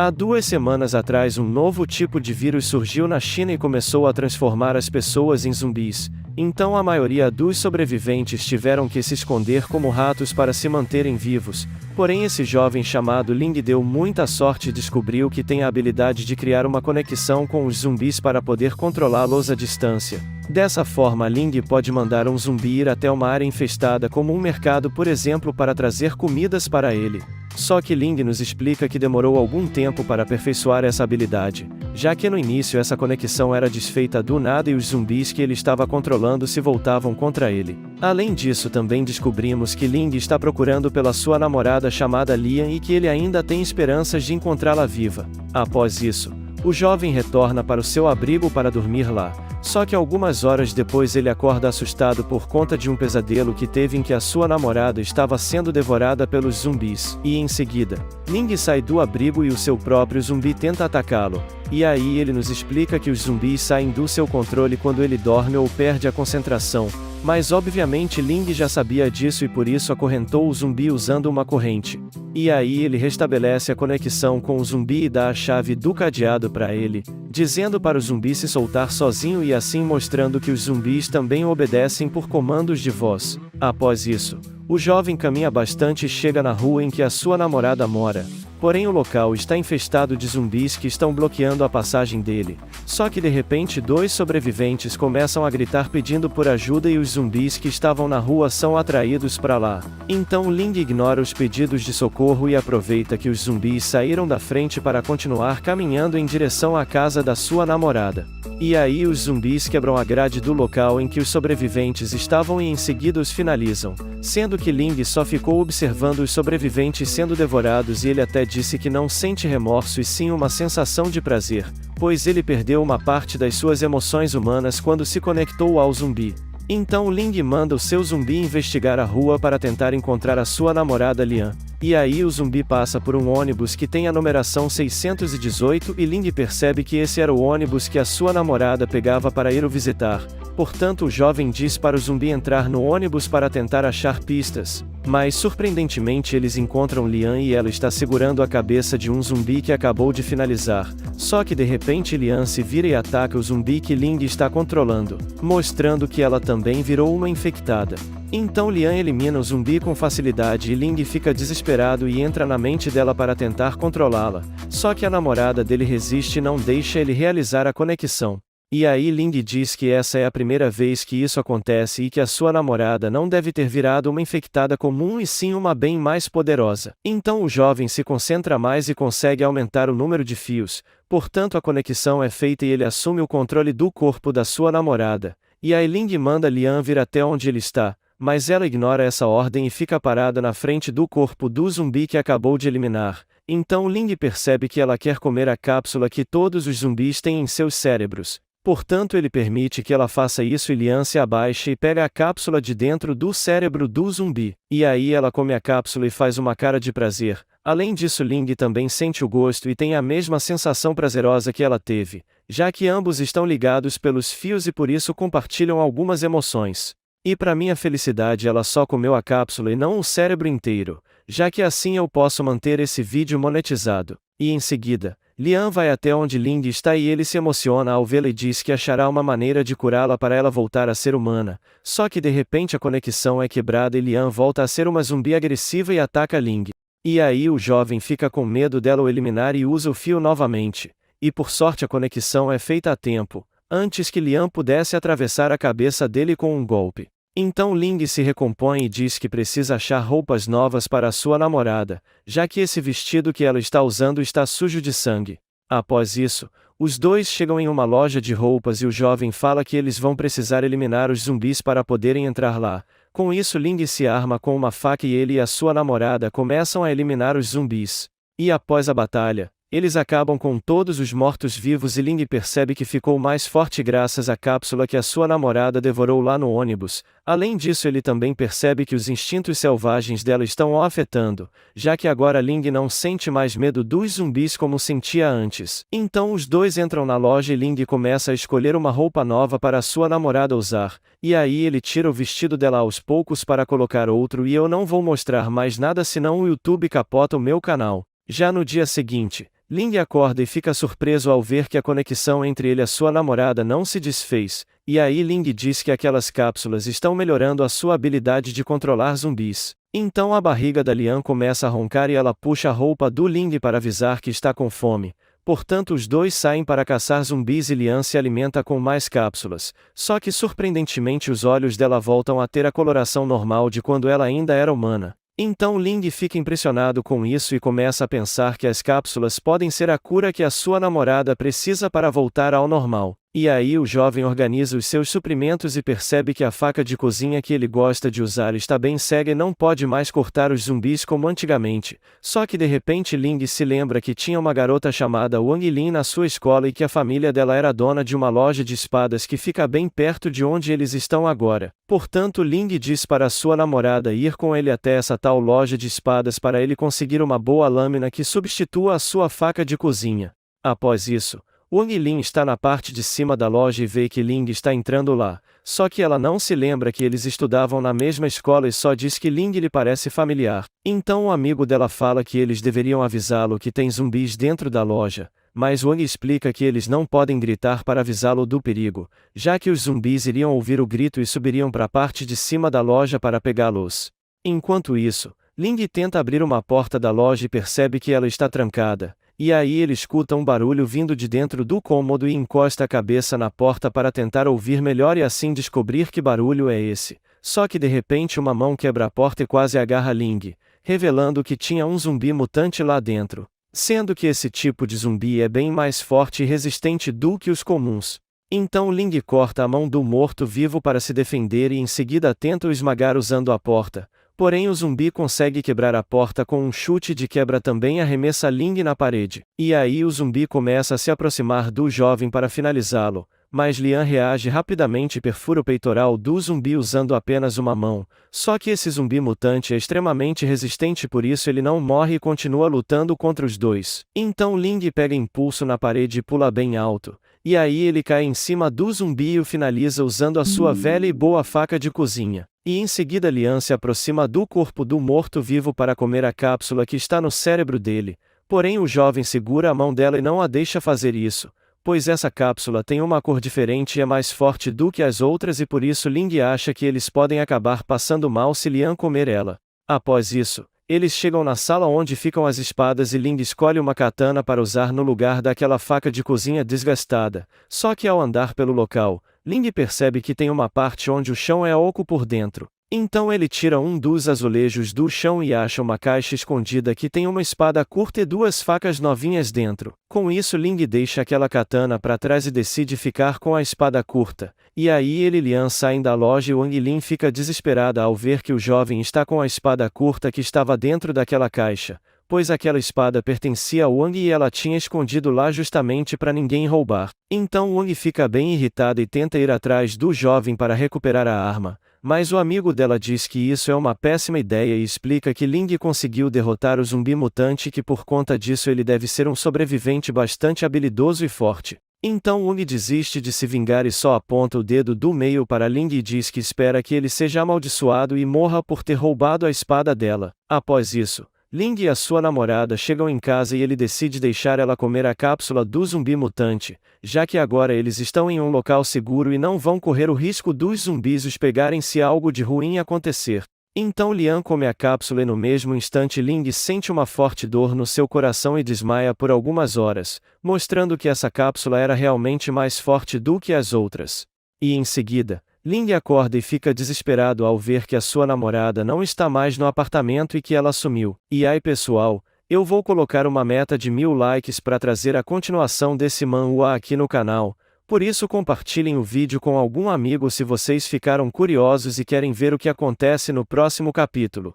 Há 2 semanas atrás um novo tipo de vírus surgiu na China e começou a transformar as pessoas em zumbis, então a maioria dos sobreviventes tiveram que se esconder como ratos para se manterem vivos. Porém esse jovem chamado Ling deu muita sorte e descobriu que tem a habilidade de criar uma conexão com os zumbis para poder controlá-los à distância. Dessa forma Ling pode mandar um zumbi ir até uma área infestada como um mercado por exemplo para trazer comidas para ele. Só que Ling nos explica que demorou algum tempo para aperfeiçoar essa habilidade, já que no início essa conexão era desfeita do nada e os zumbis que ele estava controlando se voltavam contra ele. Além disso também descobrimos que Ling está procurando pela sua namorada chamada Lian e que ele ainda tem esperanças de encontrá-la viva. Após isso, o jovem retorna para o seu abrigo para dormir lá. Só que algumas horas depois ele acorda assustado por conta de um pesadelo que teve em que a sua namorada estava sendo devorada pelos zumbis. E em seguida, Ling sai do abrigo e o seu próprio zumbi tenta atacá-lo. E aí ele nos explica que os zumbis saem do seu controle quando ele dorme ou perde a concentração. Mas obviamente Ling já sabia disso e por isso acorrentou o zumbi usando uma corrente. E aí ele restabelece a conexão com o zumbi e dá a chave do cadeado para ele, dizendo para o zumbi se soltar sozinho e assim mostrando que os zumbis também obedecem por comandos de voz. Após isso, o jovem caminha bastante e chega na rua em que a sua namorada mora. Porém o local está infestado de zumbis que estão bloqueando a passagem dele. Só que de repente 2 sobreviventes começam a gritar pedindo por ajuda e os zumbis que estavam na rua são atraídos para lá. Então Ling ignora os pedidos de socorro e aproveita que os zumbis saíram da frente para continuar caminhando em direção à casa da sua namorada. E aí os zumbis quebram a grade do local em que os sobreviventes estavam e em seguida os finalizam, sendo que Ling só ficou observando os sobreviventes sendo devorados e ele até disse que não sente remorso e sim uma sensação de prazer, pois ele perdeu uma parte das suas emoções humanas quando se conectou ao zumbi. Então Ling manda o seu zumbi investigar a rua para tentar encontrar a sua namorada Lian. E aí o zumbi passa por um ônibus que tem a numeração 618 e Ling percebe que esse era o ônibus que a sua namorada pegava para ir o visitar. Portanto o jovem diz para o zumbi entrar no ônibus para tentar achar pistas. Mas surpreendentemente eles encontram Lian e ela está segurando a cabeça de um zumbi que acabou de finalizar. Só que de repente Lian se vira e ataca o zumbi que Ling está controlando, mostrando que ela também virou uma infectada. Então Lian elimina o zumbi com facilidade e Ling fica desesperado e entra na mente dela para tentar controlá-la. Só que a namorada dele resiste e não deixa ele realizar a conexão. E aí Ling diz que essa é a primeira vez que isso acontece e que a sua namorada não deve ter virado uma infectada comum e sim uma bem mais poderosa. Então o jovem se concentra mais e consegue aumentar o número de fios, portanto a conexão é feita e ele assume o controle do corpo da sua namorada. E aí Ling manda Lian vir até onde ele está, mas ela ignora essa ordem e fica parada na frente do corpo do zumbi que acabou de eliminar. Então Ling percebe que ela quer comer a cápsula que todos os zumbis têm em seus cérebros. Portanto ele permite que ela faça isso e Lian se abaixa e pega a cápsula de dentro do cérebro do zumbi. E aí ela come a cápsula e faz uma cara de prazer. Além disso Ling também sente o gosto e tem a mesma sensação prazerosa que ela teve, já que ambos estão ligados pelos fios e por isso compartilham algumas emoções. E para minha felicidade ela só comeu a cápsula e não o cérebro inteiro, já que assim eu posso manter esse vídeo monetizado. E em seguida, Lian vai até onde Ling está e ele se emociona ao vê-la e diz que achará uma maneira de curá-la para ela voltar a ser humana. Só que de repente a conexão é quebrada e Lian volta a ser uma zumbi agressiva e ataca Ling. E aí o jovem fica com medo dela o eliminar e usa o fio novamente. E por sorte a conexão é feita a tempo, antes que Lian pudesse atravessar a cabeça dele com um golpe. Então Ling se recompõe e diz que precisa achar roupas novas para a sua namorada, já que esse vestido que ela está usando está sujo de sangue. Após isso, os dois chegam em uma loja de roupas e o jovem fala que eles vão precisar eliminar os zumbis para poderem entrar lá. Com isso Ling se arma com uma faca e ele e a sua namorada começam a eliminar os zumbis. E após a batalha, eles acabam com todos os mortos-vivos e Ling percebe que ficou mais forte graças à cápsula que a sua namorada devorou lá no ônibus. Além disso ele também percebe que os instintos selvagens dela estão o afetando, já que agora Ling não sente mais medo dos zumbis como sentia antes. Então os dois entram na loja e Ling começa a escolher uma roupa nova para a sua namorada usar, e aí ele tira o vestido dela aos poucos para colocar outro e eu não vou mostrar mais nada senão o YouTube capota o meu canal. Já no dia seguinte, Ling acorda e fica surpreso ao ver que a conexão entre ele e a sua namorada não se desfez, e aí Ling diz que aquelas cápsulas estão melhorando a sua habilidade de controlar zumbis. Então a barriga da Lian começa a roncar e ela puxa a roupa do Ling para avisar que está com fome. Portanto, os dois saem para caçar zumbis e Lian se alimenta com mais cápsulas, só que surpreendentemente os olhos dela voltam a ter a coloração normal de quando ela ainda era humana. Então Ling fica impressionado com isso e começa a pensar que as cápsulas podem ser a cura que a sua namorada precisa para voltar ao normal. E aí o jovem organiza os seus suprimentos e percebe que a faca de cozinha que ele gosta de usar está bem cega e não pode mais cortar os zumbis como antigamente. Só que de repente Ling se lembra que tinha uma garota chamada Wang Lin na sua escola e que a família dela era dona de uma loja de espadas que fica bem perto de onde eles estão agora. Portanto, Ling diz para sua namorada ir com ele até essa tal loja de espadas para ele conseguir uma boa lâmina que substitua a sua faca de cozinha. Após isso, Wang Lin está na parte de cima da loja e vê que Ling está entrando lá, só que ela não se lembra que eles estudavam na mesma escola e só diz que Ling lhe parece familiar. Então um amigo dela fala que eles deveriam avisá-lo que tem zumbis dentro da loja, mas Wang explica que eles não podem gritar para avisá-lo do perigo, já que os zumbis iriam ouvir o grito e subiriam para a parte de cima da loja para pegá-los. Enquanto isso, Ling tenta abrir uma porta da loja e percebe que ela está trancada. E aí ele escuta um barulho vindo de dentro do cômodo e encosta a cabeça na porta para tentar ouvir melhor e assim descobrir que barulho é esse. Só que de repente uma mão quebra a porta e quase agarra Ling, revelando que tinha um zumbi mutante lá dentro. Sendo que esse tipo de zumbi é bem mais forte e resistente do que os comuns. Então Ling corta a mão do morto-vivo para se defender e em seguida tenta o esmagar usando a porta. Porém o zumbi consegue quebrar a porta com um chute de quebra também arremessa Ling na parede. E aí o zumbi começa a se aproximar do jovem para finalizá-lo, mas Lian reage rapidamente e perfura o peitoral do zumbi usando apenas uma mão. Só que esse zumbi mutante é extremamente resistente, por isso ele não morre e continua lutando contra os dois. Então Ling pega impulso na parede e pula bem alto. E aí ele cai em cima do zumbi e o finaliza usando a sua velha e boa faca de cozinha. E em seguida Lian se aproxima do corpo do morto-vivo para comer a cápsula que está no cérebro dele, porém o jovem segura a mão dela e não a deixa fazer isso, pois essa cápsula tem uma cor diferente e é mais forte do que as outras e por isso Ling acha que eles podem acabar passando mal se Lian comer ela. Após isso, eles chegam na sala onde ficam as espadas e Ling escolhe uma katana para usar no lugar daquela faca de cozinha desgastada, só que ao andar pelo local, Ling percebe que tem uma parte onde o chão é oco por dentro. Então ele tira um dos azulejos do chão e acha uma caixa escondida que tem uma espada curta e duas facas novinhas dentro. Com isso Ling deixa aquela katana para trás e decide ficar com a espada curta. E aí ele e Lian saem da loja e Wang Lin fica desesperada ao ver que o jovem está com a espada curta que estava dentro daquela caixa, pois aquela espada pertencia a Wang e ela tinha escondido lá justamente para ninguém roubar. Então Wang fica bem irritada e tenta ir atrás do jovem para recuperar a arma, mas o amigo dela diz que isso é uma péssima ideia e explica que Ling conseguiu derrotar o zumbi mutante e que por conta disso ele deve ser um sobrevivente bastante habilidoso e forte. Então Wang desiste de se vingar e só aponta o dedo do meio para Ling e diz que espera que ele seja amaldiçoado e morra por ter roubado a espada dela. Após isso, Ling e a sua namorada chegam em casa e ele decide deixar ela comer a cápsula do zumbi mutante, já que agora eles estão em um local seguro e não vão correr o risco dos zumbis os pegarem se algo de ruim acontecer. Então Lian come a cápsula e no mesmo instante Ling sente uma forte dor no seu coração e desmaia por algumas horas, mostrando que essa cápsula era realmente mais forte do que as outras. E em seguida, Ling acorda e fica desesperado ao ver que a sua namorada não está mais no apartamento e que ela sumiu. E aí pessoal, eu vou colocar uma meta de 1000 likes para trazer a continuação desse manhwa aqui no canal, por isso compartilhem o vídeo com algum amigo se vocês ficaram curiosos e querem ver o que acontece no próximo capítulo.